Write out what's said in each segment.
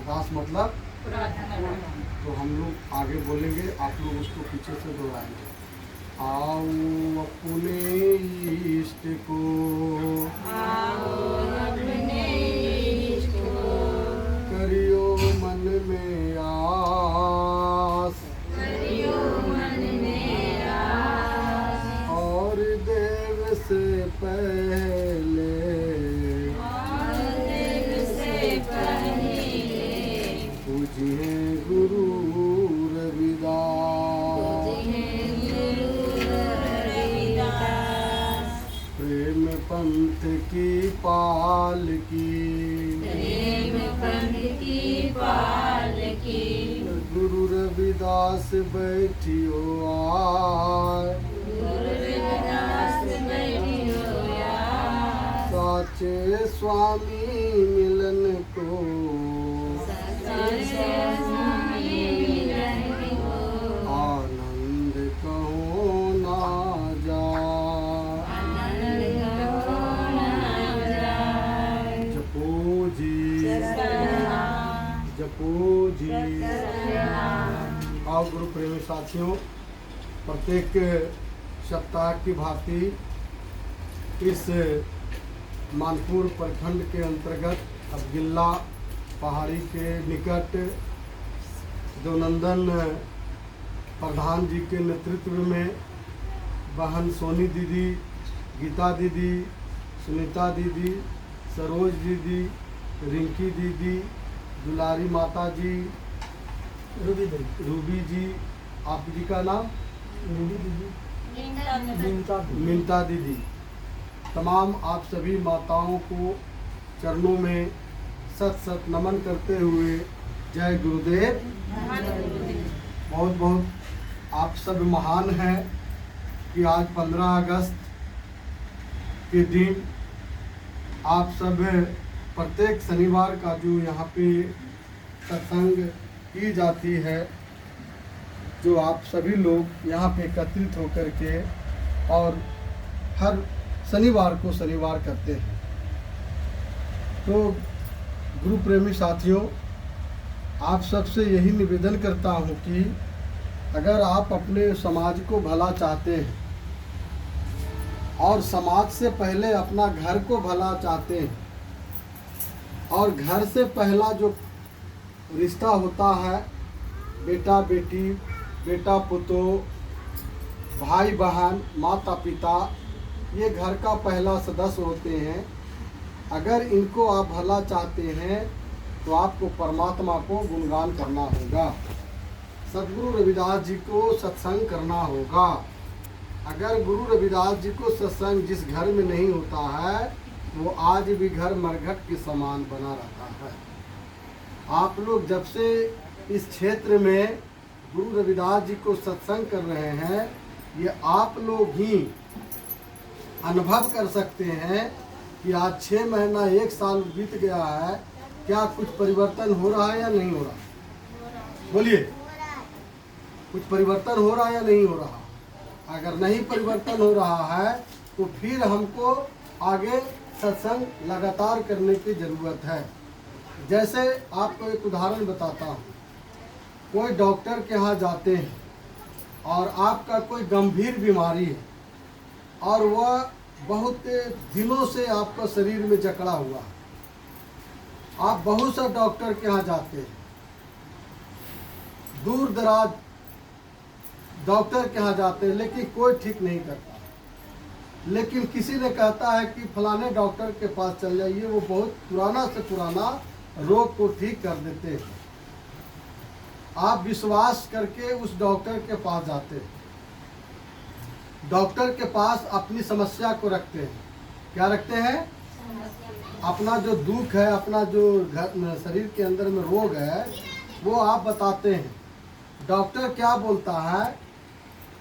अरदास मतलब तो हम लोग आगे बोलेंगे, आप लोग उसको पीछे से दोहराएंगे। आओ अपने इष्ट को, करियो मन में आस, और देव से पहले पूजिए गुरु रविदास। प्रेम पंथ की पालकी, गुरु रविदास बैठियो आय, साचे स्वामी मिलन को, आनंद कहो ना जाए। जपो जी आओ गुरु प्रेमी साथियों, प्रत्येक सप्ताह की भांति इस मानपुर प्रखंड के अंतर्गत अबगिल्ला पहाड़ी के निकट देवनंदन प्रधान जी के नेतृत्व में बहन सोनी दीदी, गीता दीदी, सुनीता दीदी, सरोज दीदी, रिंकी दीदी, दुलारी माता जी, रूबी जी, आप जी का नाम मिंता दीदी, तमाम आप सभी माताओं को चरणों में सत सत नमन करते हुए जय गुरुदेव। बहुत बहुत आप सब महान हैं कि आज 15 अगस्त के दिन आप सब प्रत्येक शनिवार का जो यहाँ पे सत्संग की जाती है, जो आप सभी लोग यहाँ पे एकत्रित होकर के और हर शनिवार को शनिवार करते हैं। तो गुरु प्रेमी साथियों, आप सबसे यही निवेदन करता हूँ कि अगर आप अपने समाज को भला चाहते हैं और समाज से पहले अपना घर को भला चाहते हैं, और घर से पहला जो रिश्ता होता है बेटा बेटी, बेटा पुतो, भाई बहन, माता पिता, ये घर का पहला सदस्य होते हैं। अगर इनको आप भला चाहते हैं तो आपको परमात्मा को गुणगान करना होगा, सदगुरु रविदास जी को सत्संग करना होगा। अगर गुरु रविदास जी को सत्संग जिस घर में नहीं होता है, वो आज भी घर मरघट के समान बना रहता है। आप लोग जब से इस क्षेत्र में गुरु रविदास जी को सत्संग कर रहे हैं, ये आप लोग ही अनुभव कर सकते हैं कि आज 6 महीना 1 साल बीत गया है, क्या कुछ परिवर्तन हो रहा है या नहीं हो रहा? बोलिए, कुछ परिवर्तन हो रहा है या नहीं हो रहा? अगर नहीं परिवर्तन हो रहा है तो फिर हमको आगे सत्संग लगातार करने की ज़रूरत है। जैसे आपको एक उदाहरण बताता हूँ, कोई डॉक्टर के यहाँ जाते हैं और आपका कोई गंभीर बीमारी है और वह बहुत दिनों से आपका शरीर में जकड़ा हुआ है, आप बहुत सा डॉक्टर के यहाँ जाते हैं, दूर दराज डॉक्टर के यहाँ जाते हैं, लेकिन कोई ठीक नहीं करता। लेकिन किसी ने कहता है कि फलाने डॉक्टर के पास चल जाइए, वो बहुत पुराना से पुराना रोग को ठीक कर देते हैं। आप विश्वास करके उस डॉक्टर के पास जाते हैं, डॉक्टर के पास अपनी समस्या को रखते हैं। क्या रखते हैं? अपना जो दुख है, अपना जो शरीर के अंदर में रोग है, वो आप बताते हैं। डॉक्टर क्या बोलता है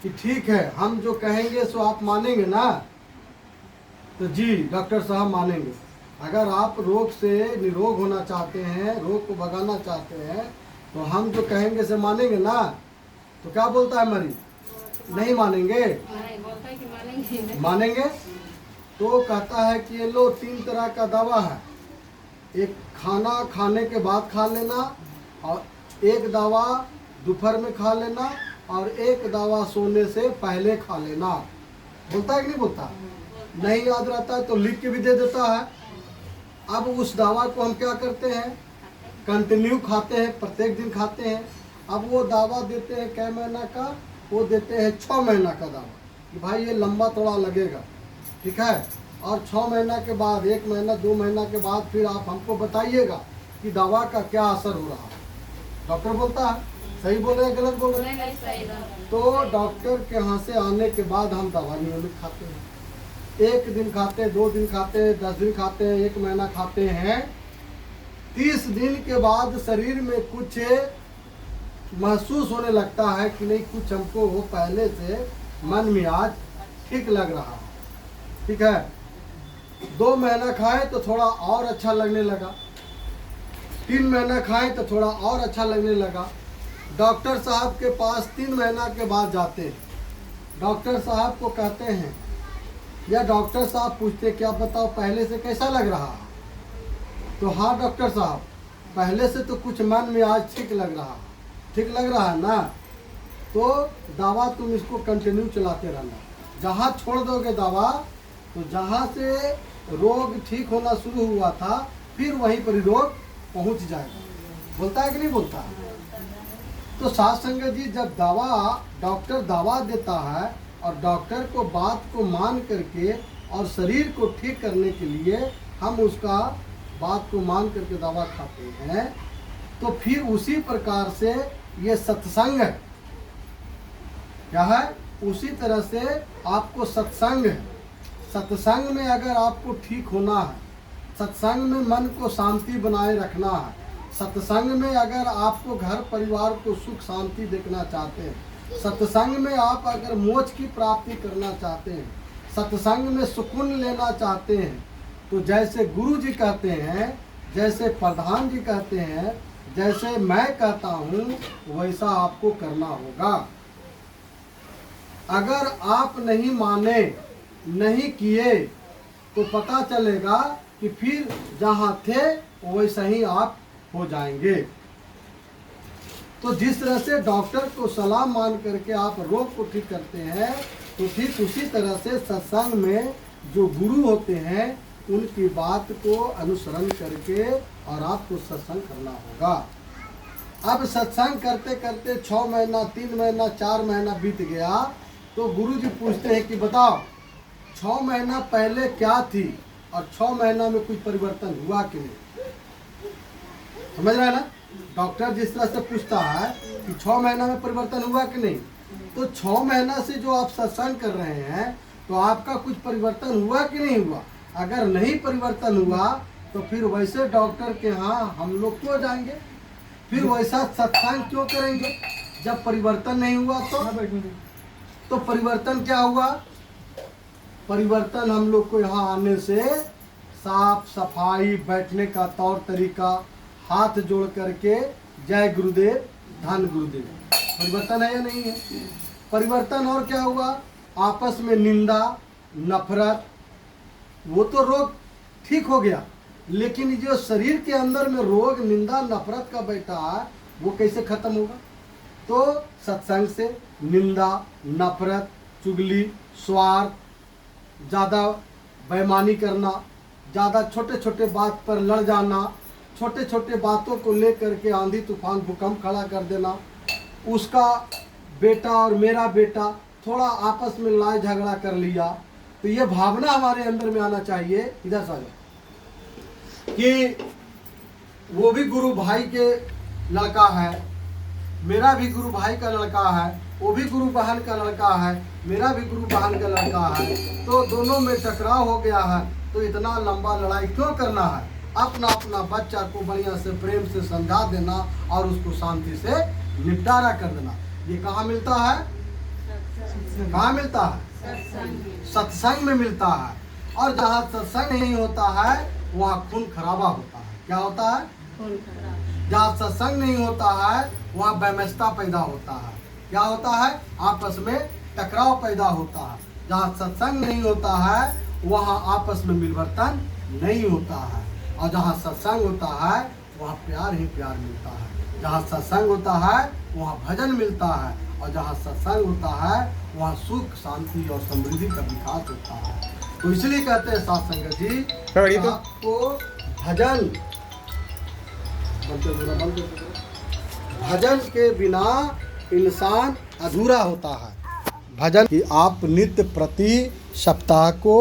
कि ठीक है, हम जो कहेंगे सो आप मानेंगे ना? तो जी डॉक्टर साहब मानेंगे। अगर आप रोग से निरोग होना चाहते हैं, रोग को भगाना चाहते हैं, तो हम जो कहेंगे से मानेंगे ना? तो क्या बोलता है मरीज? नहीं मानेंगे। मानेंगे तो कहता है कि ये लो 3 तरह का दवा है, एक खाना खाने के बाद खा लेना, और एक दवा दोपहर में खा लेना, और एक दवा सोने से पहले खा लेना। बोलता है कि नहीं बोलता? नहीं याद रहता है तो लिख के भी दे देता है। अब उस दवा को हम क्या करते हैं, कंटिन्यू खाते हैं, प्रत्येक दिन खाते हैं। अब वो दवा देते हैं कै महीना का, वो देते हैं 6 महीना का दवा कि भाई ये लंबा थोड़ा लगेगा, ठीक है। और 6 महीना के बाद, 1 महीना 2 महीना के बाद फिर आप हमको बताइएगा कि दवा का क्या असर हो रहा है। डॉक्टर बोलता है, सही बोल रहे हैं गलत बोल रहे हैं? तो डॉक्टर के यहाँ से आने के बाद हम दवा नियमित खाते हैं। 1 दिन खाते हैं, 2 दिन खाते हैं, 10 दिन खाते हैं, 1 महीना खाते हैं। 30 दिन के बाद शरीर में कुछ महसूस होने लगता है कि नहीं, कुछ हमको वो पहले से मन मिजाज ठीक लग रहा है, ठीक है। 2 महीना खाए तो थोड़ा और अच्छा लगने लगा, 3 महीना खाए तो थोड़ा और अच्छा लगने लगा। डॉक्टर साहब के पास 3 महीना के बाद जाते हैं, डॉक्टर साहब को कहते हैं, या डॉक्टर साहब पूछते क्या बताओ पहले से कैसा लग रहा है? तो हाँ डॉक्टर साहब, पहले से तो कुछ मन में आज ठीक लग रहा है, ठीक लग रहा है ना। तो दवा तुम इसको कंटिन्यू चलाते रहना। जहाँ छोड़ दोगे दवा, तो जहाँ से रोग ठीक होना शुरू हुआ था फिर वहीं पर रोग पहुँच जाएगा। बोलता है कि नहीं बोलता? तो साथ संगत जी, जब डॉक्टर दवा देता है और डॉक्टर को बात को मान करके और शरीर को ठीक करने के लिए हम उसका बात को मान करके दवा खाते हैं, तो फिर उसी प्रकार से ये सत्संग है। क्या है? उसी तरह से आपको सत्संग है। सत्संग में अगर आपको ठीक होना है, सत्संग में मन को शांति बनाए रखना है, सत्संग में अगर आपको घर परिवार को सुख शांति देखना चाहते हैं, सत्संग में आप अगर मोक्ष की प्राप्ति करना चाहते हैं, सत्संग में सुकून लेना चाहते हैं, तो जैसे गुरु जी कहते हैं, जैसे प्रधान जी कहते हैं, जैसे मैं कहता हूँ, वैसा आपको करना होगा। अगर आप नहीं माने, नहीं किए, तो पता चलेगा कि फिर जहाँ थे वैसा ही आप हो जाएंगे। तो जिस तरह से डॉक्टर को सलाह मान करके आप रोग को ठीक करते हैं, तो ठीक उसी तरह से सत्संग में जो गुरु होते हैं उनकी बात को अनुसरण करके और आपको सत्संग करना होगा। अब सत्संग करते करते 6 महीना, 3 महीना, 4 महीना बीत गया, तो गुरु जी पूछते हैं कि बताओ 6 महीना पहले क्या थी और 6 महीना में कुछ परिवर्तन हुआ कि नहीं? समझ रहे हैं ना? डॉक्टर जिस तरह से पूछता है कि 6 महीना में परिवर्तन हुआ कि नहीं, तो 6 महीना से जो आप सत्संग कर रहे हैं, तो आपका कुछ परिवर्तन हुआ कि नहीं हुआ? अगर नहीं परिवर्तन हुआ तो फिर वैसे डॉक्टर के यहाँ हम लोग क्यों जाएंगे? फिर वैसा सत्संग क्यों करेंगे जब परिवर्तन नहीं हुआ? तो परिवर्तन क्या हुआ? परिवर्तन हम लोग को यहाँ आने से साफ सफाई, बैठने का तौर तरीका, हाथ जोड़ करके जय गुरुदेव, धन गुरुदेव, परिवर्तन है या नहीं है? परिवर्तन और क्या हुआ? आपस में निंदा, नफरत, वो तो रोग ठीक हो गया, लेकिन जो शरीर के अंदर में रोग, निंदा, नफरत का बैठा है, वो कैसे खत्म होगा? तो सत्संग से निंदा, नफरत, चुगली, स्वार्थ, ज़्यादा बेईमानी करना, ज़्यादा छोटे छोटे बात पर लड़ जाना, छोटे छोटे बातों को लेकर के आंधी तूफान भूकंप खड़ा कर देना, उसका बेटा और मेरा बेटा थोड़ा आपस में लड़ाई झगड़ा कर लिया, तो ये भावना हमारे अंदर में आना चाहिए, इधर से कि वो भी गुरु भाई के लड़का है, मेरा भी गुरु भाई का लड़का है, वो भी गुरु बहन का लड़का है, मेरा भी गुरु बहन का लड़का है, तो दोनों में टकराव हो गया है, तो इतना लंबा लड़ाई क्यों करना है? अपना अपना बच्चा को बढ़िया से प्रेम से समझा देना और उसको शांति से निपटारा कर देना। ये कहाँ मिलता है? कहाँ मिलता है? सत्संग में मिलता है। और जहाँ सत्संग नहीं होता है वहाँ खून खराबा होता है। क्या होता है? खून खराबा। जहाँ सत्संग नहीं होता है वहाँ वैमनस्यता पैदा होता है। क्या होता है? आपस में टकराव पैदा होता है। जहाँ सत्संग नहीं होता है वहाँ आपस में मिलवर्तन नहीं होता है। और जहाँ सत्संग होता है वहाँ प्यार ही प्यार मिलता है। जहाँ सत्संग होता है वहाँ भजन मिलता है, और जहाँ सत्संग होता है वहाँ सुख शांति और समृद्धि का विकास होता है। तो इसलिए कहते हैं साथ संगत जी, आपको भजन भजन के बिना इंसान अधूरा होता है। भजन कि आप नित्य प्रति सप्ताह को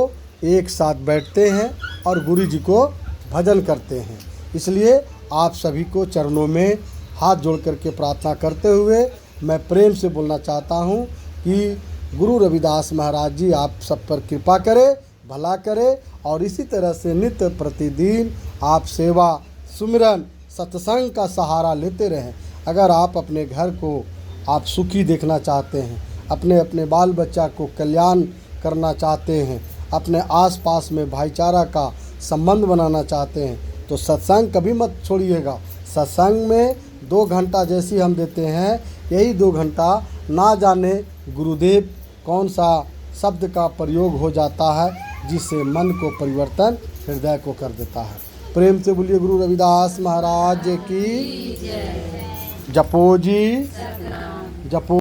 एक साथ बैठते हैं और गुरु जी को भजन करते हैं। इसलिए आप सभी को चरणों में हाथ जोड़ करके प्रार्थना करते हुए मैं प्रेम से बोलना चाहता हूँ कि गुरु रविदास महाराज जी आप सब पर कृपा करे, भला करे, और इसी तरह से नित्य प्रतिदिन आप सेवा, सुमिरन, सत्संग का सहारा लेते रहें। अगर आप अपने घर को आप सुखी देखना चाहते हैं, अपने अपने बाल बच्चा को कल्याण करना चाहते हैं, अपने आसपास में भाईचारा का संबंध बनाना चाहते हैं, तो सत्संग कभी मत छोड़िएगा। सत्संग में 2 घंटा जैसी हम देते हैं, यही 2 घंटा ना जाने गुरुदेव कौन सा शब्द का प्रयोग हो जाता है जिससे मन को परिवर्तन हृदय को कर देता है। प्रेम से बोलिए गुरु रविदास महाराज की जपो जी, जपो।